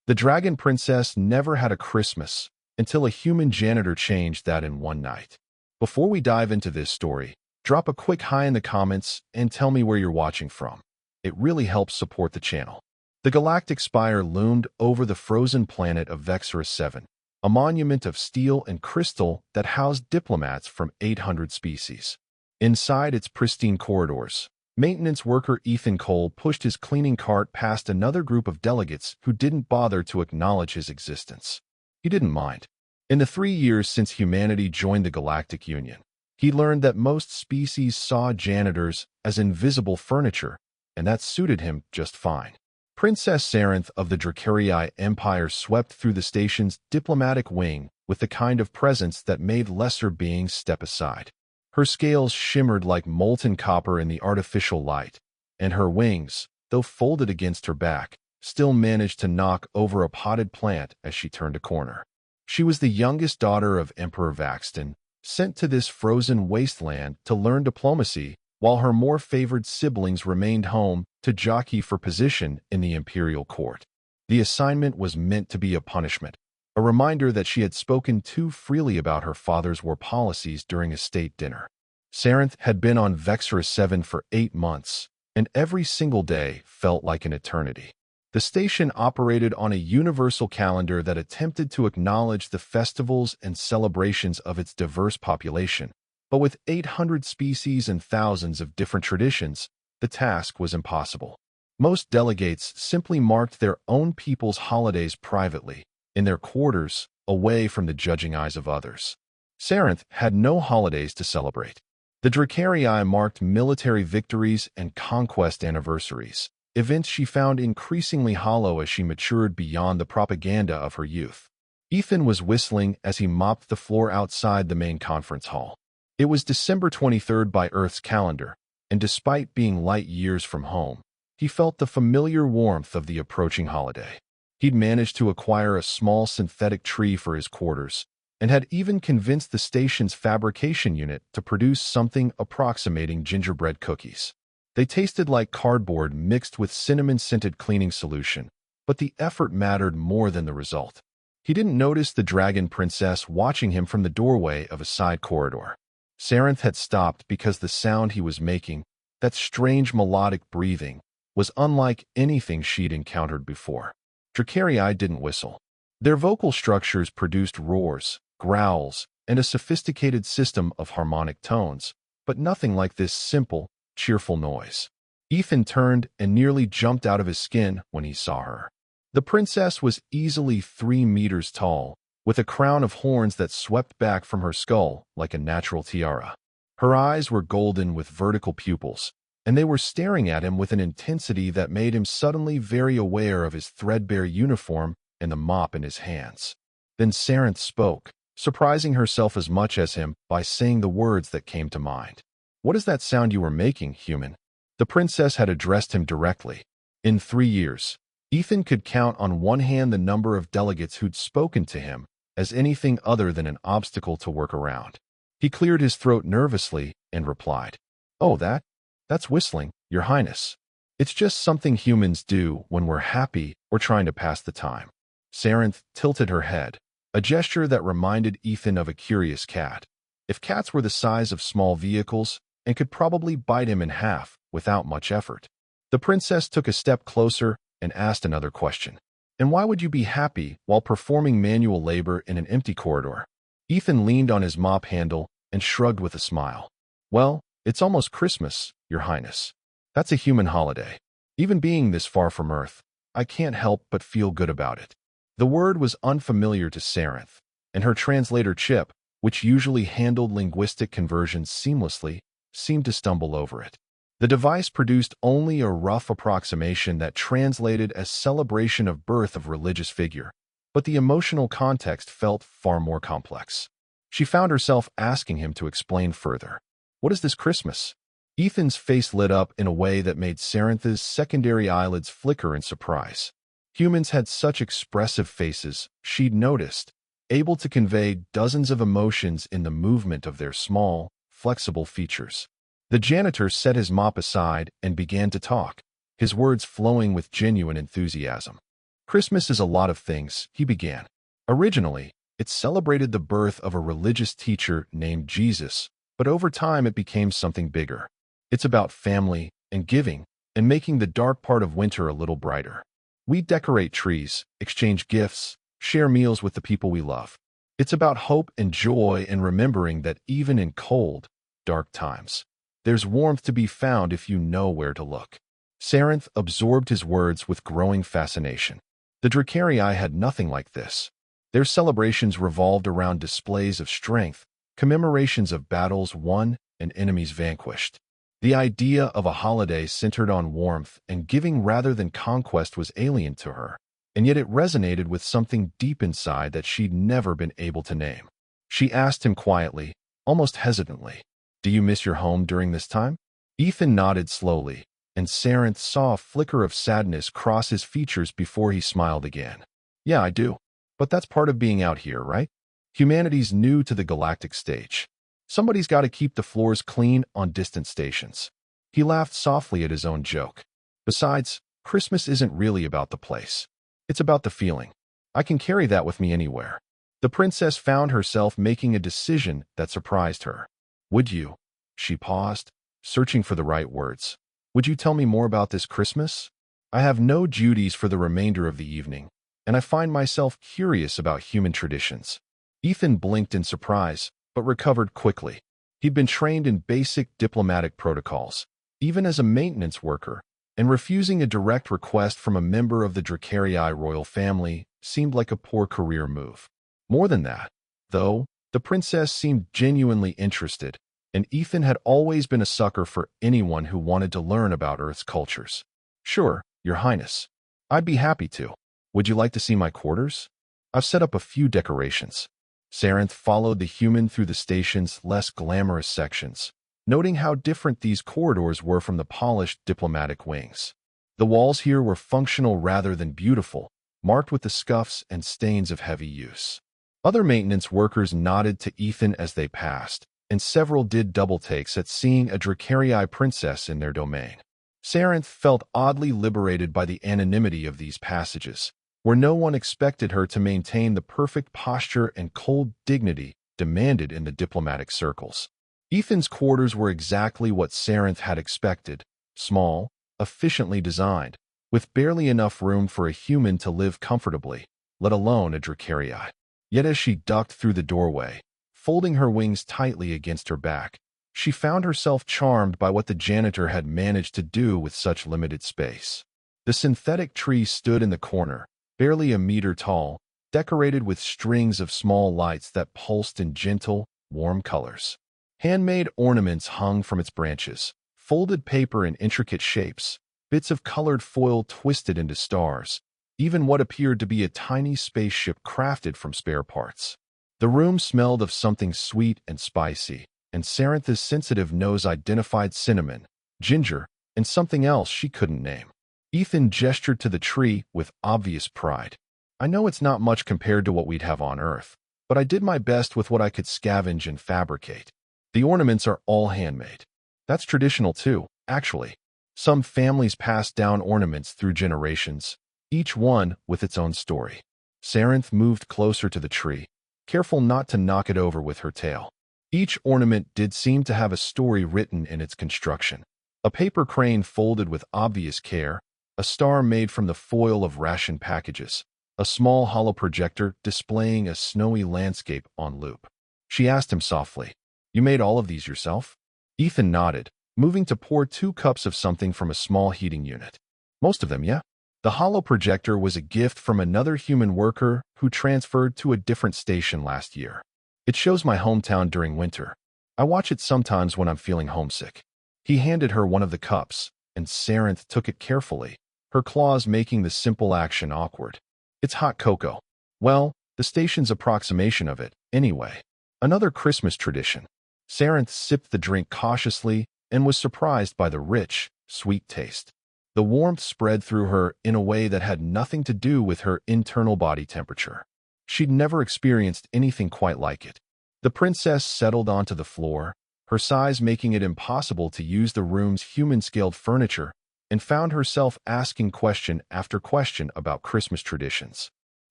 The Dragon Princess never had a Christmas until a human janitor changed that in one night. Before we dive into this story, drop a quick hi in the comments and tell me where you're watching from. It really helps support the channel. The Galactic Spire loomed over the frozen planet of Vexorus 7, a monument of steel and crystal that housed diplomats from 800 species. Inside its pristine corridors, maintenance worker Ethan Cole pushed his cleaning cart past another group of delegates who didn't bother to acknowledge his existence. He didn't mind. In the 3 years since humanity joined the Galactic Union, he learned that most species saw janitors as invisible furniture, and that suited him just fine. Princess Sarenth of the Dracarii Empire swept through the station's diplomatic wing with the kind of presence that made lesser beings step aside. Her scales shimmered like molten copper in the artificial light, and her wings, though folded against her back, still managed to knock over a potted plant as she turned a corner. She was the youngest daughter of Emperor Vaxton, sent to this frozen wasteland to learn diplomacy, while her more favored siblings remained home to jockey for position in the imperial court. The assignment was meant to be a punishment, a reminder that she had spoken too freely about her father's war policies during a state dinner. Sarenth had been on Vexorus 7 for 8 months, and every single day felt like an eternity. The station operated on a universal calendar that attempted to acknowledge the festivals and celebrations of its diverse population. But with 800 species and thousands of different traditions, the task was impossible. Most delegates simply marked their own people's holidays privately, in their quarters, away from the judging eyes of others. Sarenth had no holidays to celebrate. The Dracarii marked military victories and conquest anniversaries, events she found increasingly hollow as she matured beyond the propaganda of her youth. Ethan was whistling as he mopped the floor outside the main conference hall. It was December 23rd by Earth's calendar, and despite being light years from home, he felt the familiar warmth of the approaching holiday. He'd managed to acquire a small synthetic tree for his quarters, and had even convinced the station's fabrication unit to produce something approximating gingerbread cookies. They tasted like cardboard mixed with cinnamon-scented cleaning solution, but the effort mattered more than the result. He didn't notice the Dragon Princess watching him from the doorway of a side corridor. Sarenth had stopped because the sound he was making, that strange melodic breathing, was unlike anything she'd encountered before. Dracarii didn't whistle. Their vocal structures produced roars, growls, and a sophisticated system of harmonic tones, but nothing like this simple, cheerful noise. Ethan turned and nearly jumped out of his skin when he saw her. The princess was easily 3 meters tall, with a crown of horns that swept back from her skull like a natural tiara. Her eyes were golden with vertical pupils, and they were staring at him with an intensity that made him suddenly very aware of his threadbare uniform and the mop in his hands. Then Sarenth spoke, surprising herself as much as him by saying the words that came to mind. "What is that sound you were making, human?" The princess had addressed him directly. In 3 years, Ethan could count on one hand the number of delegates who'd spoken to him as anything other than an obstacle to work around. He cleared his throat nervously and replied, "Oh, that's whistling, Your Highness. It's just something humans do when we're happy or trying to pass the time." Sarenth tilted her head, a gesture that reminded Ethan of a curious cat. If cats were the size of small vehicles and could probably bite him in half without much effort. The princess took a step closer and asked another question. "And why would you be happy while performing manual labor in an empty corridor?" Ethan leaned on his mop handle and shrugged with a smile. "Well, it's almost Christmas, Your Highness. That's a human holiday. Even being this far from Earth, I can't help but feel good about it." The word was unfamiliar to Sarenth, and her translator Chip, which usually handled linguistic conversions seamlessly, seemed to stumble over it. The device produced only a rough approximation that translated as celebration of birth of religious figure, but the emotional context felt far more complex. She found herself asking him to explain further. "What is this Christmas?" Ethan's face lit up in a way that made Sarenth's secondary eyelids flicker in surprise. Humans had such expressive faces, she'd noticed, able to convey dozens of emotions in the movement of their small, flexible features. The janitor set his mop aside and began to talk, his words flowing with genuine enthusiasm. Christmas is a lot of things, he began. Originally, it celebrated the birth of a religious teacher named Jesus, but over time it became something bigger. It's about family and giving and making the dark part of winter a little brighter. We decorate trees, exchange gifts, share meals with the people we love. It's about hope and joy and remembering that even in cold, dark times, there's warmth to be found if you know where to look. Saranth absorbed his words with growing fascination. The Dracarii had nothing like this. Their celebrations revolved around displays of strength, commemorations of battles won and enemies vanquished. The idea of a holiday centered on warmth and giving rather than conquest was alien to her, and yet it resonated with something deep inside that she'd never been able to name. She asked him quietly, almost hesitantly, "Do you miss your home during this time?" Ethan nodded slowly, and Saranth saw a flicker of sadness cross his features before he smiled again. "Yeah, I do. But that's part of being out here, right? Humanity's new to the galactic stage. Somebody's got to keep the floors clean on distant stations." He laughed softly at his own joke. "Besides, Christmas isn't really about the place. It's about the feeling. I can carry that with me anywhere." The princess found herself making a decision that surprised her. "Would you?" She paused, searching for the right words. "Would you tell me more about this Christmas? I have no duties for the remainder of the evening, and I find myself curious about human traditions." Ethan blinked in surprise, but recovered quickly. He'd been trained in basic diplomatic protocols, even as a maintenance worker, and refusing a direct request from a member of the Dracarii royal family seemed like a poor career move. More than that, though, the princess seemed genuinely interested, and Ethan had always been a sucker for anyone who wanted to learn about Earth's cultures. "Sure, Your Highness. I'd be happy to. Would you like to see my quarters? I've set up a few decorations." Saranth followed the human through the station's less glamorous sections, noting how different these corridors were from the polished diplomatic wings. The walls here were functional rather than beautiful, marked with the scuffs and stains of heavy use. Other maintenance workers nodded to Ethan as they passed, and several did double takes at seeing a Dracarii princess in their domain. Saranth felt oddly liberated by the anonymity of these passages, where no one expected her to maintain the perfect posture and cold dignity demanded in the diplomatic circles. Ethan's quarters were exactly what Saranth had expected: small, efficiently designed, with barely enough room for a human to live comfortably, let alone a Dracarii. Yet as she ducked through the doorway, folding her wings tightly against her back, she found herself charmed by what the janitor had managed to do with such limited space. The synthetic tree stood in the corner, barely a meter tall, decorated with strings of small lights that pulsed in gentle, warm colors. Handmade ornaments hung from its branches, folded paper in intricate shapes, bits of colored foil twisted into stars, even what appeared to be a tiny spaceship crafted from spare parts. The room smelled of something sweet and spicy, and Saranth's sensitive nose identified cinnamon, ginger, and something else she couldn't name. Ethan gestured to the tree with obvious pride. "I know it's not much compared to what we'd have on Earth, but I did my best with what I could scavenge and fabricate. The ornaments are all handmade." "That's traditional too, actually. Some families pass down ornaments through generations, each one with its own story." Saranth moved closer to the tree, careful not to knock it over with her tail. Each ornament did seem to have a story written in its construction. A paper crane folded with obvious care, a star made from the foil of ration packages, a small hollow projector displaying a snowy landscape on loop. She asked him softly, "You made all of these yourself?" Ethan nodded, moving to pour 2 cups of something from a small heating unit. "Most of them, yeah." The hollow projector was a gift from another human worker who transferred to a different station last year. "It shows my hometown during winter. I watch it sometimes when I'm feeling homesick." He handed her one of the cups, and Saranth took it carefully, her claws making the simple action awkward. "It's hot cocoa." "Well, the station's approximation of it, anyway. Another Christmas tradition." Saranth sipped the drink cautiously and was surprised by the rich, sweet taste. The warmth spread through her in a way that had nothing to do with her internal body temperature. She'd never experienced anything quite like it. The princess settled onto the floor, her size making it impossible to use the room's human-scaled furniture, and found herself asking question after question about Christmas traditions.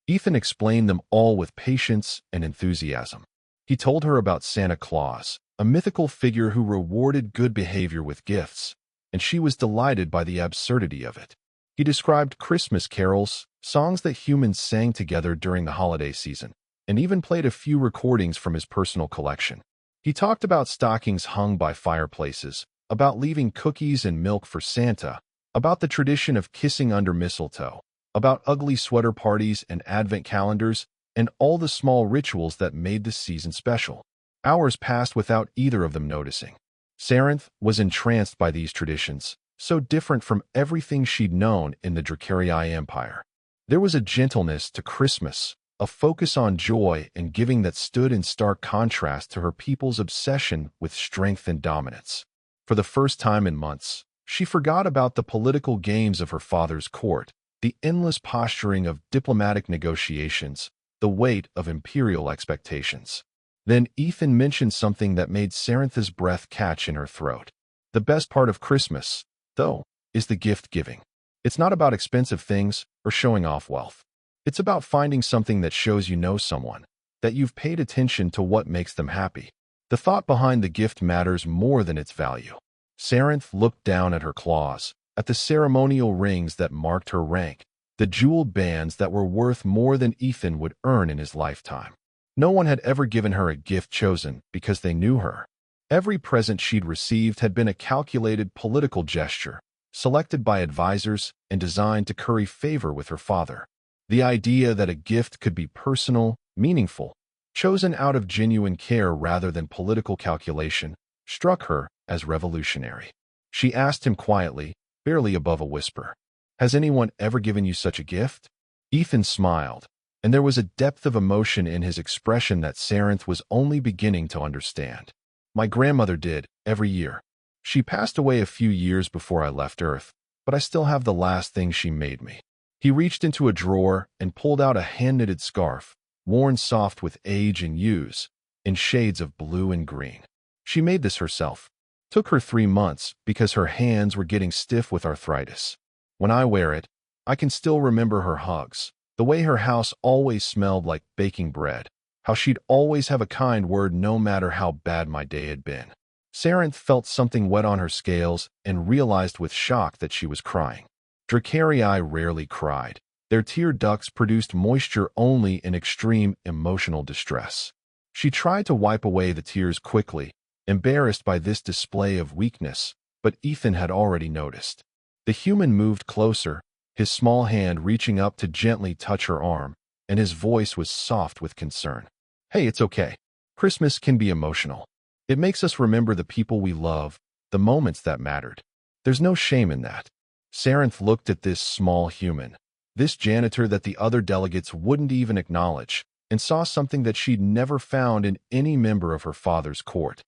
Ethan explained them all with patience and enthusiasm. He told her about Santa Claus, a mythical figure who rewarded good behavior with gifts, and she was delighted by the absurdity of it. He described Christmas carols, songs that humans sang together during the holiday season, and even played a few recordings from his personal collection. He talked about stockings hung by fireplaces, about leaving cookies and milk for Santa, about the tradition of kissing under mistletoe, about ugly sweater parties and advent calendars, and all the small rituals that made the season special. Hours passed without either of them noticing. Saranth was entranced by these traditions, so different from everything she'd known in the Dracarii Empire. There was a gentleness to Christmas, a focus on joy and giving that stood in stark contrast to her people's obsession with strength and dominance. For the first time in months, she forgot about the political games of her father's court, the endless posturing of diplomatic negotiations, the weight of imperial expectations. Then Ethan mentioned something that made Sarantha's breath catch in her throat. The best part of Christmas, though, is the gift giving. It's not about expensive things or showing off wealth. It's about finding something that shows you know someone, that you've paid attention to what makes them happy. The thought behind the gift matters more than its value. Saranth looked down at her claws, at the ceremonial rings that marked her rank, the jeweled bands that were worth more than Ethan would earn in his lifetime. No one had ever given her a gift chosen because they knew her. Every present she'd received had been a calculated political gesture, selected by advisors and designed to curry favor with her father. The idea that a gift could be personal, meaningful, chosen out of genuine care rather than political calculation, struck her as revolutionary. She asked him quietly, barely above a whisper, "Has anyone ever given you such a gift?" Ethan smiled, and there was a depth of emotion in his expression that Saranth was only beginning to understand. "My grandmother did, every year. She passed away a few years before I left Earth, but I still have the last thing she made me." He reached into a drawer and pulled out a hand-knitted scarf, worn soft with age and use, in shades of blue and green. She made this herself. Took her 3 months because her hands were getting stiff with arthritis. When I wear it, I can still remember her hugs, the way her house always smelled like baking bread, how she'd always have a kind word no matter how bad my day had been. Saranth felt something wet on her scales and realized with shock that she was crying. Dracarii rarely cried. Their tear ducts produced moisture only in extreme emotional distress. She tried to wipe away the tears quickly, embarrassed by this display of weakness, but Ethan had already noticed. The human moved closer, his small hand reaching up to gently touch her arm, and his voice was soft with concern. "Hey, it's okay. Christmas can be emotional. It makes us remember the people we love, the moments that mattered. There's no shame in that." Saranth looked at this small human, this janitor that the other delegates wouldn't even acknowledge, and saw something that she'd never found in any member of her father's court.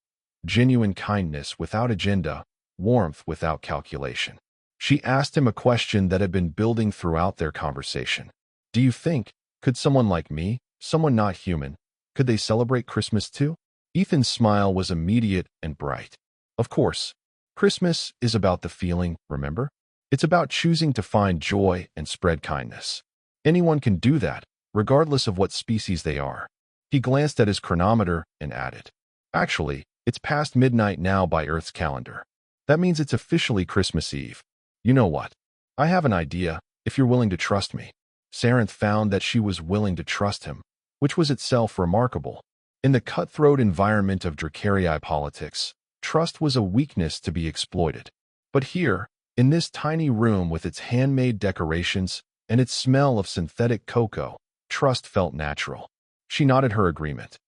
Genuine kindness without agenda, warmth without calculation. She asked him a question that had been building throughout their conversation. "Do you think, could someone like me, someone not human, could they celebrate Christmas too?" Ethan's smile was immediate and bright. "Of course. Christmas is about the feeling, remember? It's about choosing to find joy and spread kindness. Anyone can do that, regardless of what species they are." He glanced at his chronometer and added, "Actually, it's past midnight now by Earth's calendar. That means it's officially Christmas Eve. You know what? I have an idea, if you're willing to trust me." Saranth found that she was willing to trust him, which was itself remarkable. In the cutthroat environment of Dracarii politics, trust was a weakness to be exploited. But here, in this tiny room with its handmade decorations and its smell of synthetic cocoa, trust felt natural. She nodded her agreement.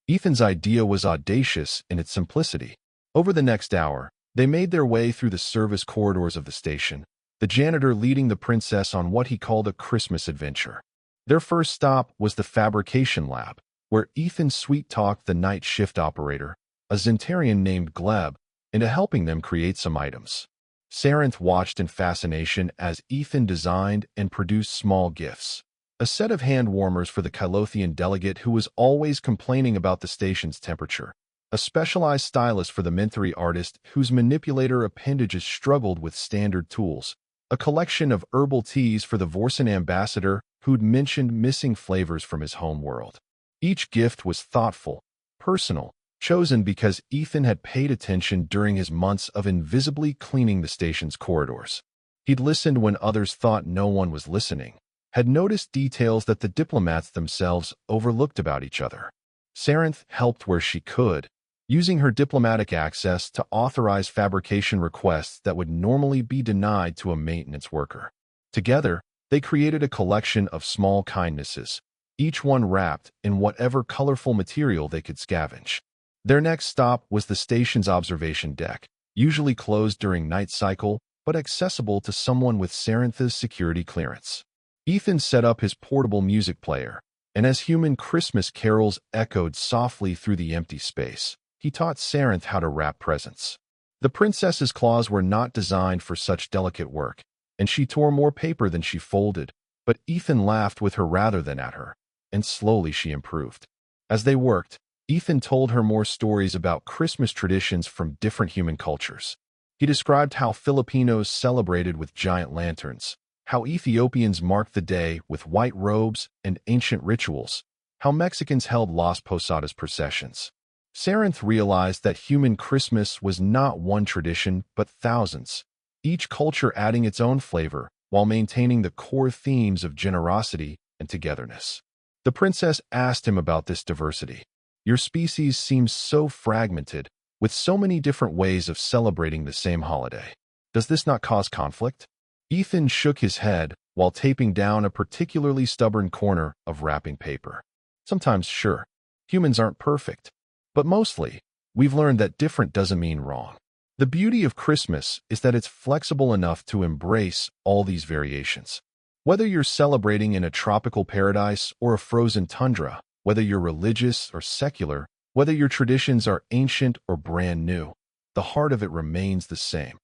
Ethan's idea was audacious in its simplicity. Over the next hour, they made their way through the service corridors of the station, the janitor leading the princess on what he called a Christmas adventure. Their first stop was the fabrication lab, where Ethan sweet-talked the night shift operator, a Zentarian named Gleb, into helping them create some items. Saranth watched in fascination as Ethan designed and produced small gifts. A set of hand warmers for the Kylothian delegate who was always complaining about the station's temperature, a specialized stylist for the Mentory artist whose manipulator appendages struggled with standard tools, a collection of herbal teas for the Vorsen ambassador who'd mentioned missing flavors from his home world. Each gift was thoughtful, personal, chosen because Ethan had paid attention during his months of invisibly cleaning the station's corridors. He'd listened when others thought no one was listening, had noticed details that the diplomats themselves overlooked about each other. Sarenth helped where she could, using her diplomatic access to authorize fabrication requests that would normally be denied to a maintenance worker. Together, they created a collection of small kindnesses, each one wrapped in whatever colorful material they could scavenge. Their next stop was the station's observation deck, usually closed during night cycle, but accessible to someone with Sarenth's security clearance. Ethan set up his portable music player, and as human Christmas carols echoed softly through the empty space, he taught Sarenth how to wrap presents. The princess's claws were not designed for such delicate work, and she tore more paper than she folded, but Ethan laughed with her rather than at her, and slowly she improved. As they worked, Ethan told her more stories about Christmas traditions from different human cultures. He described how Filipinos celebrated with giant lanterns, how Ethiopians marked the day with white robes and ancient rituals, how Mexicans held Las Posadas processions. Sarenth realized that human Christmas was not one tradition but thousands, each culture adding its own flavor while maintaining the core themes of generosity and togetherness. The princess asked him about this diversity. Your species seems so fragmented, with so many different ways of celebrating the same holiday. Does this not cause conflict? Ethan shook his head while taping down a particularly stubborn corner of wrapping paper. Sometimes, sure, humans aren't perfect. But mostly, we've learned that different doesn't mean wrong. The beauty of Christmas is that it's flexible enough to embrace all these variations. Whether you're celebrating in a tropical paradise or a frozen tundra, whether you're religious or secular, whether your traditions are ancient or brand new, the heart of it remains the same.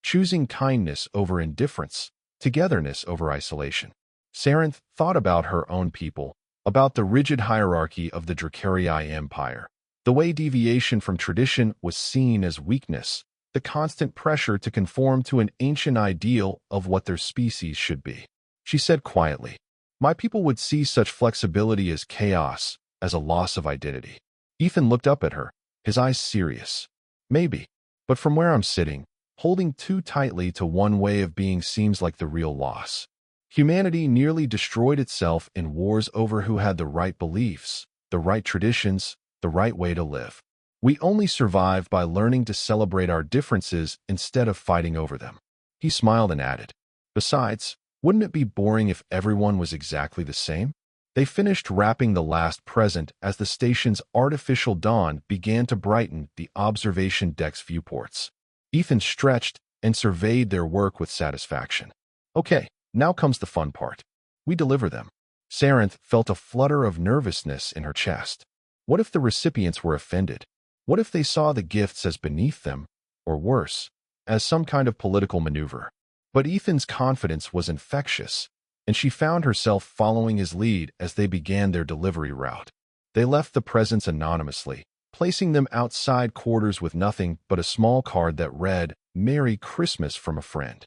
Choosing kindness over indifference, togetherness over isolation. Sarenth thought about her own people, about the rigid hierarchy of the Dracarii Empire. The way deviation from tradition was seen as weakness, the constant pressure to conform to an ancient ideal of what their species should be. She said quietly, "My people would see such flexibility as chaos, as a loss of identity." Ethan looked up at her, his eyes serious. "Maybe, but from where I'm sitting, holding too tightly to one way of being seems like the real loss. Humanity nearly destroyed itself in wars over who had the right beliefs, the right traditions, the right way to live. We only survive by learning to celebrate our differences instead of fighting over them." He smiled and added, "Besides, wouldn't it be boring if everyone was exactly the same?" They finished wrapping the last present as the station's artificial dawn began to brighten the observation deck's viewports. Ethan stretched and surveyed their work with satisfaction. "Okay, now comes the fun part. We deliver them." Sarenth felt a flutter of nervousness in her chest. What if the recipients were offended? What if they saw the gifts as beneath them, or worse, as some kind of political maneuver? But Ethan's confidence was infectious, and she found herself following his lead as they began their delivery route. They left the presents anonymously, placing them outside quarters with nothing but a small card that read, "Merry Christmas from a friend."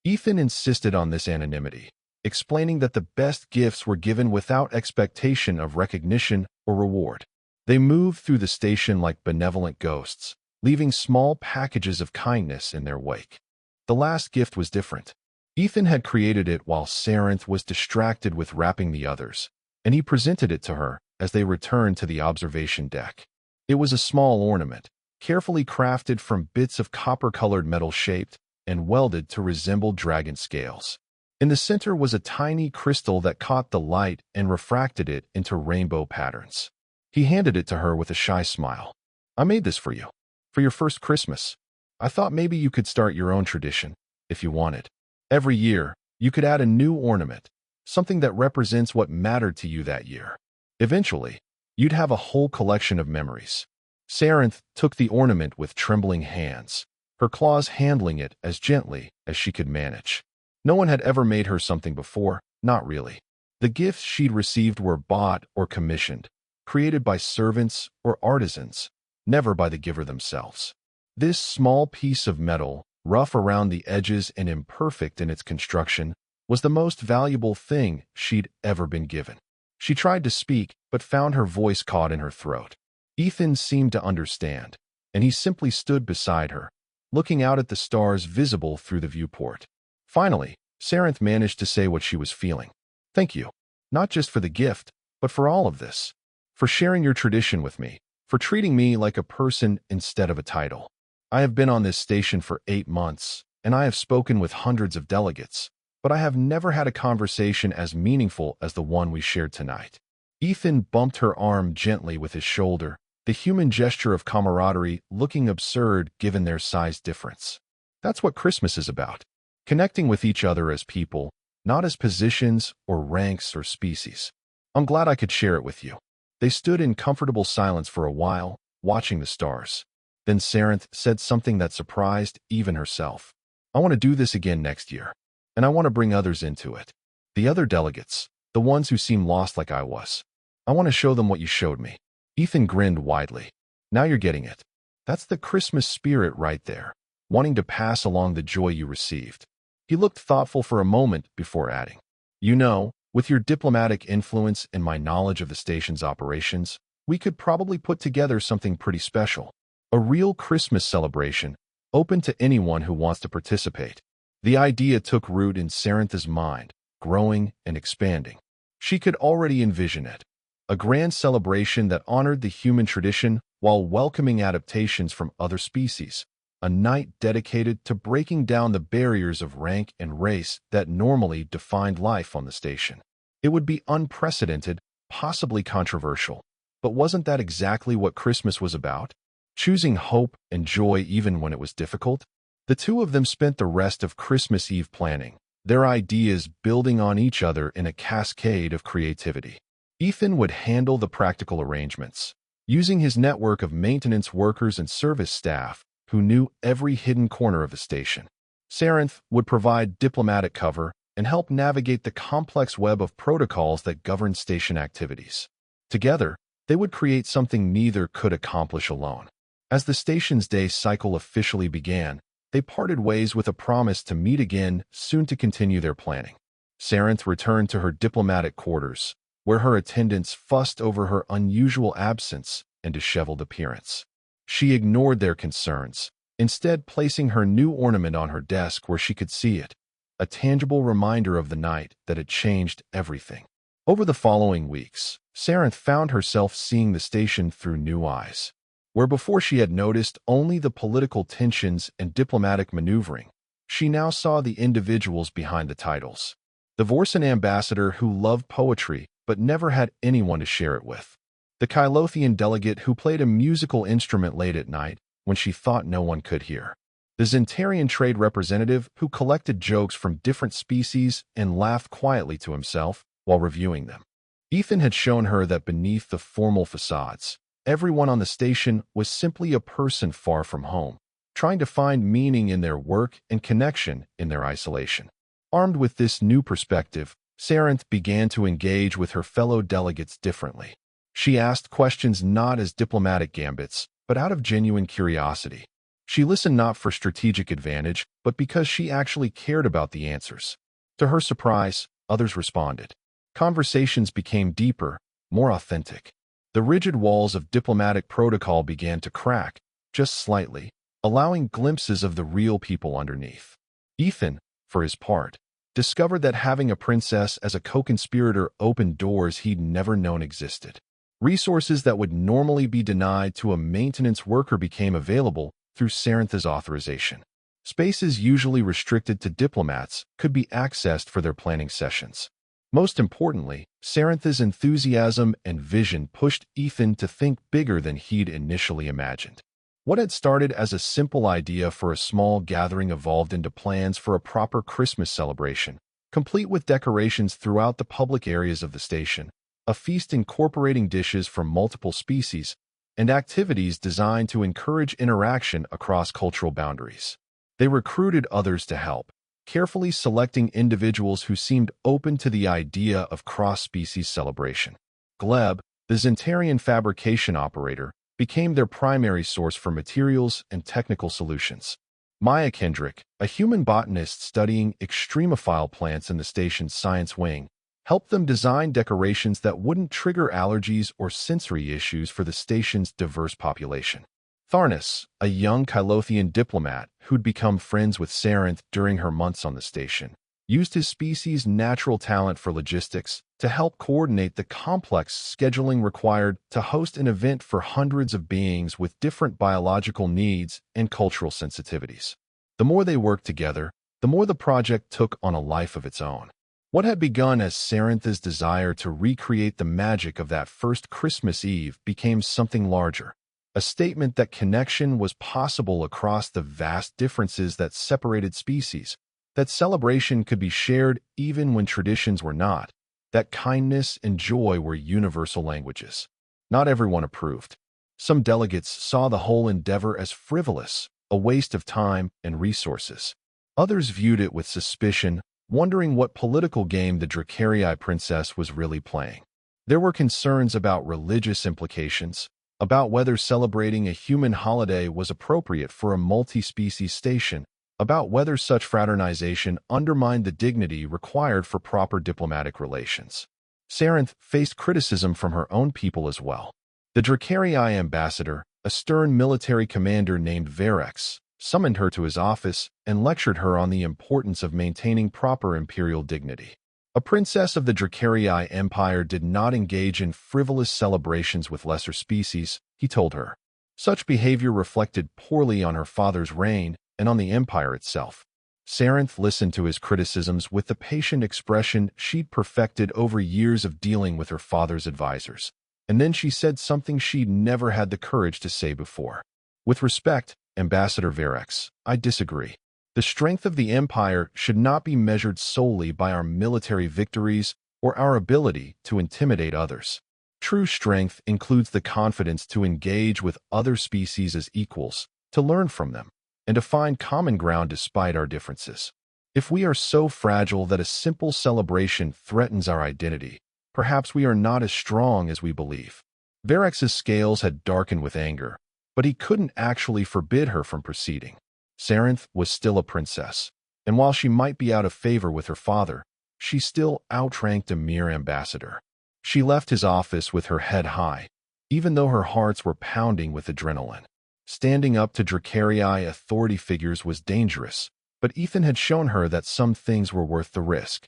Ethan insisted on this anonymity, explaining that the best gifts were given without expectation of recognition or reward. They moved through the station like benevolent ghosts, leaving small packages of kindness in their wake. The last gift was different. Ethan had created it while Sarenth was distracted with wrapping the others, and he presented it to her as they returned to the observation deck. It was a small ornament, carefully crafted from bits of copper-colored metal shaped and welded to resemble dragon scales. In the center was a tiny crystal that caught the light and refracted it into rainbow patterns. He handed it to her with a shy smile. "I made this for you, for your first Christmas. I thought maybe you could start your own tradition, if you wanted. Every year, you could add a new ornament, something that represents what mattered to you that year. Eventually, you'd have a whole collection of memories." Sarenth took the ornament with trembling hands, her claws handling it as gently as she could manage. No one had ever made her something before, not really. The gifts she'd received were bought or commissioned, created by servants or artisans. never by the giver themselves. This small piece of metal, rough around the edges and imperfect in its construction, was the most valuable thing she'd ever been given. She tried to speak, but found her voice caught in her throat. Ethan seemed to understand, and he simply stood beside her, looking out at the stars visible through the viewport. Finally, Sarenth managed to say what she was feeling. "Thank you. Not just for the gift, but for all of this. For sharing your tradition with me. For treating me like a person instead of a title. I have been on this station for 8 months, and I have spoken with hundreds of delegates, but I have never had a conversation as meaningful as the one we shared tonight." Ethan bumped her arm gently with his shoulder, the human gesture of camaraderie looking absurd given their size difference. That's what Christmas is about. Connecting with each other as people, not as positions or ranks or species. I'm glad I could share it with you. They stood in comfortable silence for a while, watching the stars. Then Sarenth said something that surprised even herself. "I want to do this again next year, and I want to bring others into it. The other delegates, the ones who seem lost like I was. I want to show them what you showed me." Ethan grinned widely. "Now you're getting it. That's the Christmas spirit right there, wanting to pass along the joy you received." He looked thoughtful for a moment before adding, "You know, with your diplomatic influence and my knowledge of the station's operations, we could probably put together something pretty special. A real Christmas celebration, open to anyone who wants to participate." The idea took root in Sarenth's mind, growing and expanding. She could already envision it. A grand celebration that honored the human tradition while welcoming adaptations from other species. A night dedicated to breaking down the barriers of rank and race that normally defined life on the station. It would be unprecedented, possibly controversial. But wasn't that exactly what Christmas was about? Choosing hope and joy even when it was difficult? The two of them spent the rest of Christmas Eve planning, their ideas building on each other in a cascade of creativity. Ethan would handle the practical arrangements, using his network of maintenance workers and service staff who knew every hidden corner of the station. Sarenth would provide diplomatic cover and help navigate the complex web of protocols that govern station activities. Together, they would create something neither could accomplish alone. As the station's day cycle officially began, they parted ways with a promise to meet again soon to continue their planning. Sarenth returned to her diplomatic quarters, where her attendants fussed over her unusual absence and disheveled appearance. She ignored their concerns, instead placing her new ornament on her desk where she could see it, a tangible reminder of the night that had changed everything. Over the following weeks, Sarenth found herself seeing the station through new eyes. Where before she had noticed only the political tensions and diplomatic maneuvering, she now saw the individuals behind the titles. The Vorsan ambassador who loved poetry but never had anyone to share it with. The Kylothian delegate who played a musical instrument late at night when she thought no one could hear. The Zentarian trade representative who collected jokes from different species and laughed quietly to himself while reviewing them. Ethan had shown her that beneath the formal facades, everyone on the station was simply a person far from home, trying to find meaning in their work and connection in their isolation. Armed with this new perspective, Sarenth began to engage with her fellow delegates differently. She asked questions not as diplomatic gambits, but out of genuine curiosity. She listened not for strategic advantage, but because she actually cared about the answers. To her surprise, others responded. Conversations became deeper, more authentic. The rigid walls of diplomatic protocol began to crack, just slightly, allowing glimpses of the real people underneath. Ethan, for his part, discovered that having a princess as a co-conspirator opened doors he'd never known existed. Resources that would normally be denied to a maintenance worker became available through Sarenth's authorization. Spaces usually restricted to diplomats could be accessed for their planning sessions. Most importantly, Sarenth's enthusiasm and vision pushed Ethan to think bigger than he'd initially imagined. What had started as a simple idea for a small gathering evolved into plans for a proper Christmas celebration, complete with decorations throughout the public areas of the station, a feast incorporating dishes from multiple species, and activities designed to encourage interaction across cultural boundaries. They recruited others to help, carefully selecting individuals who seemed open to the idea of cross-species celebration. Gleb, the Zentarian fabrication operator, became their primary source for materials and technical solutions. Maya Kendrick, a human botanist studying extremophile plants in the station's science wing, helped them design decorations that wouldn't trigger allergies or sensory issues for the station's diverse population. Tharnas, a young Kylothian diplomat who'd become friends with Sarinth during her months on the station, used his species' natural talent for logistics to help coordinate the complex scheduling required to host an event for hundreds of beings with different biological needs and cultural sensitivities. The more they worked together, the more the project took on a life of its own. What had begun as Sarinth's desire to recreate the magic of that first Christmas Eve became something larger, a statement that connection was possible across the vast differences that separated species, that celebration could be shared even when traditions were not, that kindness and joy were universal languages. Not everyone approved. Some delegates saw the whole endeavor as frivolous, a waste of time and resources. Others viewed it with suspicion, wondering what political game the Dracarii princess was really playing. There were concerns about religious implications, about whether celebrating a human holiday was appropriate for a multi-species station, about whether such fraternization undermined the dignity required for proper diplomatic relations. Sarinth faced criticism from her own people as well. The Dracarii ambassador, a stern military commander named Verex, summoned her to his office and lectured her on the importance of maintaining proper imperial dignity. A princess of the Dracarii Empire did not engage in frivolous celebrations with lesser species, he told her. Such behavior reflected poorly on her father's reign and on the empire itself. Sarinth listened to his criticisms with the patient expression she'd perfected over years of dealing with her father's advisors. And then she said something she'd never had the courage to say before. With respect, Ambassador Verex, I disagree. The strength of the empire should not be measured solely by our military victories or our ability to intimidate others. True strength includes the confidence to engage with other species as equals, to learn from them, and to find common ground despite our differences. If we are so fragile that a simple celebration threatens our identity, perhaps we are not as strong as we believe. Verex's scales had darkened with anger, but he couldn't actually forbid her from proceeding. Sarinth was still a princess, and while she might be out of favor with her father, she still outranked a mere ambassador. She left his office with her head high, even though her hearts were pounding with adrenaline. Standing up to Dracarii authority figures was dangerous, but Ethan had shown her that some things were worth the risk.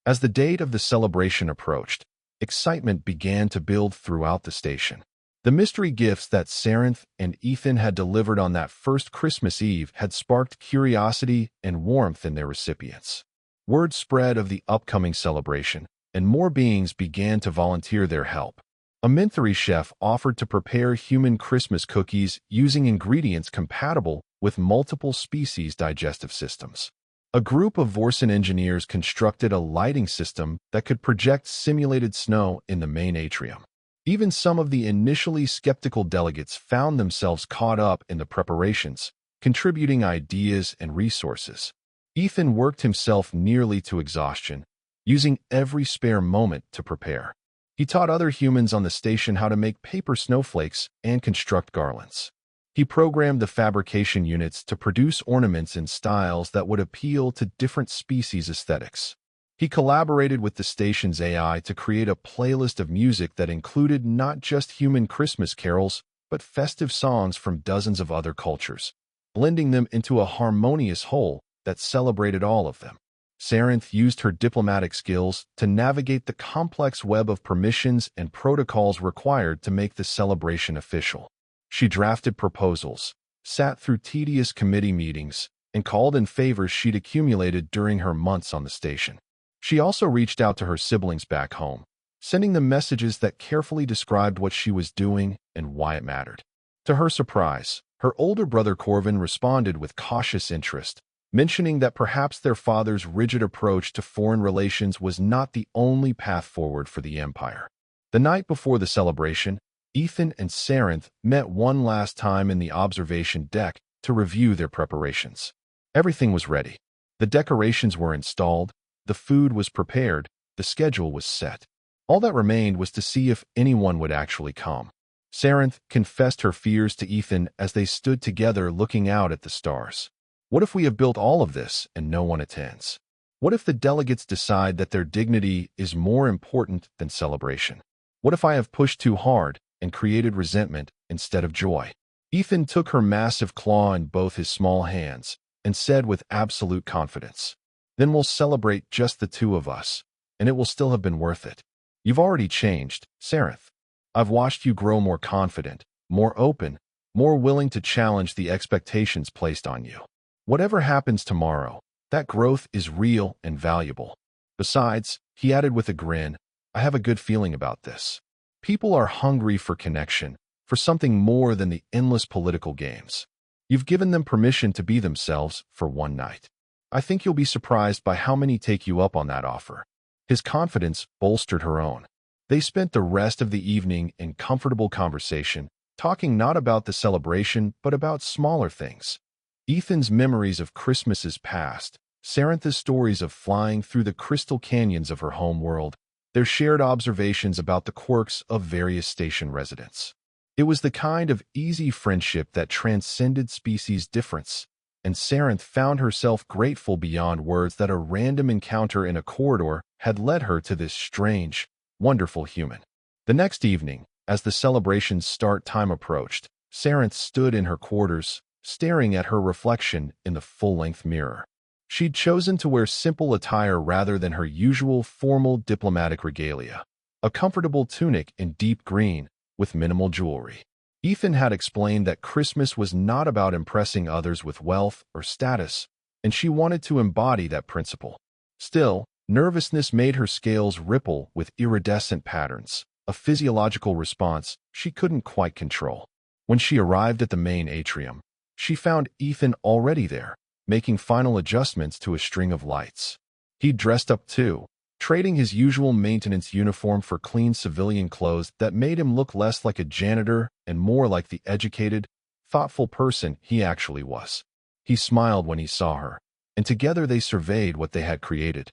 As the date of the celebration approached, excitement began to build throughout the station. The mystery gifts that Sarinth and Ethan had delivered on that first Christmas Eve had sparked curiosity and warmth in their recipients. Word spread of the upcoming celebration, and more beings began to volunteer their help. A Minthari chef offered to prepare human Christmas cookies using ingredients compatible with multiple species' digestive systems. A group of Vorsen engineers constructed a lighting system that could project simulated snow in the main atrium. Even some of the initially skeptical delegates found themselves caught up in the preparations, contributing ideas and resources. Ethan worked himself nearly to exhaustion, using every spare moment to prepare. He taught other humans on the station how to make paper snowflakes and construct garlands. He programmed the fabrication units to produce ornaments in styles that would appeal to different species' aesthetics. He collaborated with the station's AI to create a playlist of music that included not just human Christmas carols, but festive songs from dozens of other cultures, blending them into a harmonious whole that celebrated all of them. Sarinth used her diplomatic skills to navigate the complex web of permissions and protocols required to make the celebration official. She drafted proposals, sat through tedious committee meetings, and called in favors she'd accumulated during her months on the station. She also reached out to her siblings back home, sending them messages that carefully described what she was doing and why it mattered. To her surprise, her older brother Corvin responded with cautious interest, mentioning that perhaps their father's rigid approach to foreign relations was not the only path forward for the empire. The night before the celebration, Ethan and Sarinth met one last time in the observation deck to review their preparations. Everything was ready. The decorations were installed, the food was prepared, the schedule was set. All that remained was to see if anyone would actually come. Sarenth confessed her fears to Ethan as they stood together looking out at the stars. What if we have built all of this and no one attends? What if the delegates decide that their dignity is more important than celebration? What if I have pushed too hard and created resentment instead of joy? Ethan took her massive claw in both his small hands and said with absolute confidence, "Then we'll celebrate just the two of us, and it will still have been worth it. You've already changed, Sarenth. I've watched you grow more confident, more open, more willing to challenge the expectations placed on you. Whatever happens tomorrow, that growth is real and valuable. Besides," he added with a grin, "I have a good feeling about this. People are hungry for connection, for something more than the endless political games. You've given them permission to be themselves for one night. I think you'll be surprised by how many take you up on that offer." His confidence bolstered her own. They spent the rest of the evening in comfortable conversation, talking not about the celebration but about smaller things. Ethan's memories of Christmases past, Sarenth's stories of flying through the crystal canyons of her home world, their shared observations about the quirks of various station residents. It was the kind of easy friendship that transcended species difference, and Sarenth found herself grateful beyond words that a random encounter in a corridor had led her to this strange, wonderful human. The next evening, as the celebration's start time approached, Sarenth stood in her quarters, staring at her reflection in the full-length mirror. She'd chosen to wear simple attire rather than her usual formal diplomatic regalia, a comfortable tunic in deep green with minimal jewelry. Ethan had explained that Christmas was not about impressing others with wealth or status, and she wanted to embody that principle. Still, nervousness made her scales ripple with iridescent patterns, a physiological response she couldn't quite control. When she arrived at the main atrium, she found Ethan already there, making final adjustments to a string of lights. He'd dressed up too, trading his usual maintenance uniform for clean civilian clothes that made him look less like a janitor and more like the educated, thoughtful person he actually was. He smiled when he saw her, and together they surveyed what they had created.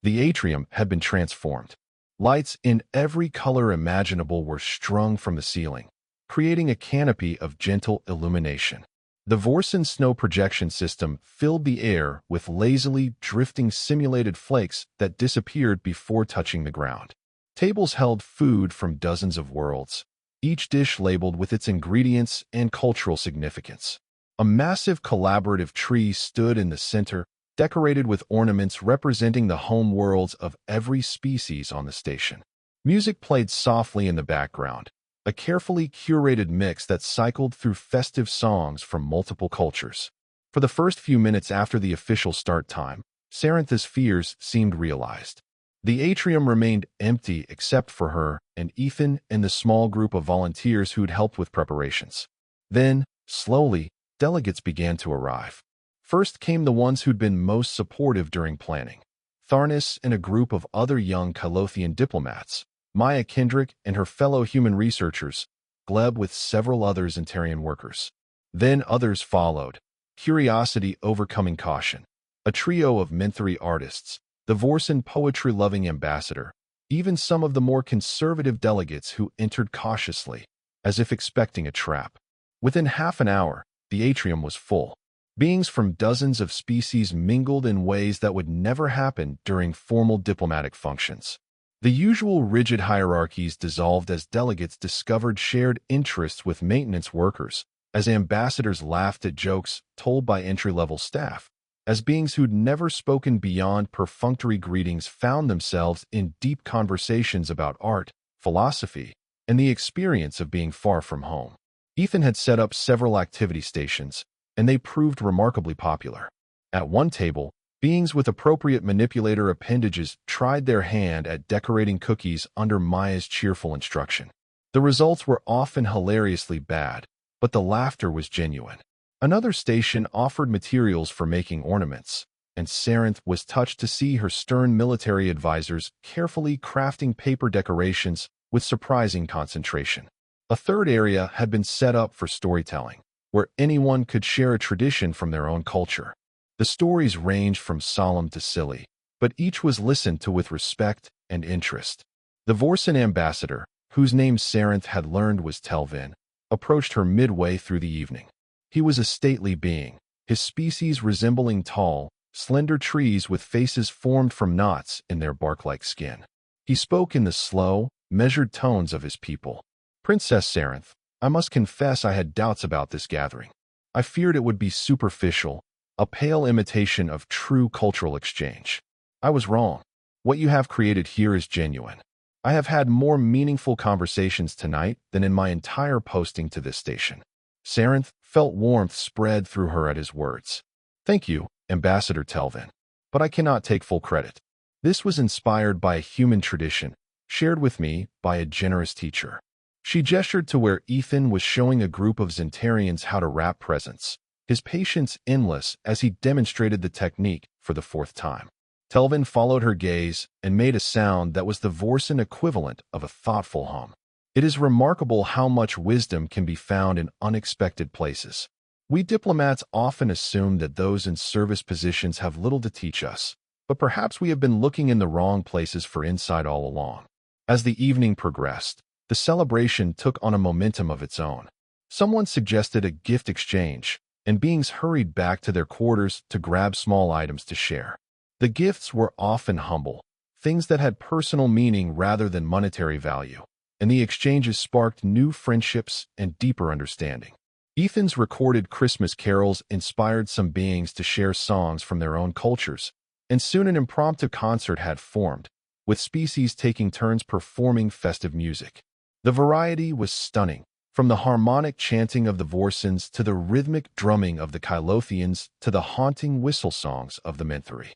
The atrium had been transformed. Lights in every color imaginable were strung from the ceiling, creating a canopy of gentle illumination. The Vorsen snow projection system filled the air with lazily drifting simulated flakes that disappeared before touching the ground. Tables held food from dozens of worlds, each dish labeled with its ingredients and cultural significance. A massive collaborative tree stood in the center, decorated with ornaments representing the home worlds of every species on the station. Music played softly in the background, a carefully curated mix that cycled through festive songs from multiple cultures. For the first few minutes after the official start time, Sarenth's fears seemed realized. The atrium remained empty except for her and Ethan and the small group of volunteers who'd helped with preparations. Then, slowly, delegates began to arrive. First came the ones who'd been most supportive during planning. Tharnis and a group of other young Kalothian diplomats, Maya Kendrick and her fellow human researchers, Gleb with several other Zentarian workers. Then others followed, curiosity overcoming caution. A trio of Menthry artists, the Vorsen poetry-loving ambassador, even some of the more conservative delegates who entered cautiously, as if expecting a trap. Within half an hour, the atrium was full. Beings from dozens of species mingled in ways that would never happen during formal diplomatic functions. The usual rigid hierarchies dissolved as delegates discovered shared interests with maintenance workers, as ambassadors laughed at jokes told by entry-level staff, as beings who'd never spoken beyond perfunctory greetings found themselves in deep conversations about art, philosophy, and the experience of being far from home. Ethan had set up several activity stations, and they proved remarkably popular. At one table, beings with appropriate manipulator appendages tried their hand at decorating cookies under Maya's cheerful instruction. The results were often hilariously bad, but the laughter was genuine. Another station offered materials for making ornaments, and Sarenth was touched to see her stern military advisors carefully crafting paper decorations with surprising concentration. A third area had been set up for storytelling, where anyone could share a tradition from their own culture. The stories ranged from solemn to silly, but each was listened to with respect and interest. The Vorsen ambassador, whose name Sarenth had learned was Telvin, approached her midway through the evening. He was a stately being, his species resembling tall, slender trees with faces formed from knots in their bark-like skin. He spoke in the slow, measured tones of his people. "Princess Sarenth, I must confess I had doubts about this gathering. I feared it would be superficial, a pale imitation of true cultural exchange. I was wrong. What you have created here is genuine. I have had more meaningful conversations tonight than in my entire posting to this station." Sarenth felt warmth spread through her at his words. "Thank you, Ambassador Telvin. But I cannot take full credit. This was inspired by a human tradition, shared with me by a generous teacher." She gestured to where Ethan was showing a group of Zentarians how to wrap presents, his patience endless as he demonstrated the technique for the fourth time. Telvin followed her gaze and made a sound that was the Vorsen equivalent of a thoughtful hum. It is remarkable how much wisdom can be found in unexpected places. We diplomats often assume that those in service positions have little to teach us, but perhaps we have been looking in the wrong places for insight all along. As the evening progressed, the celebration took on a momentum of its own. Someone suggested a gift exchange, and beings hurried back to their quarters to grab small items to share. The gifts were often humble, things that had personal meaning rather than monetary value, and the exchanges sparked new friendships and deeper understanding. Ethan's recorded Christmas carols inspired some beings to share songs from their own cultures, and soon an impromptu concert had formed, with species taking turns performing festive music. The variety was stunning, from the harmonic chanting of the Vorsens to the rhythmic drumming of the Kylothians to the haunting whistle songs of the Menthri.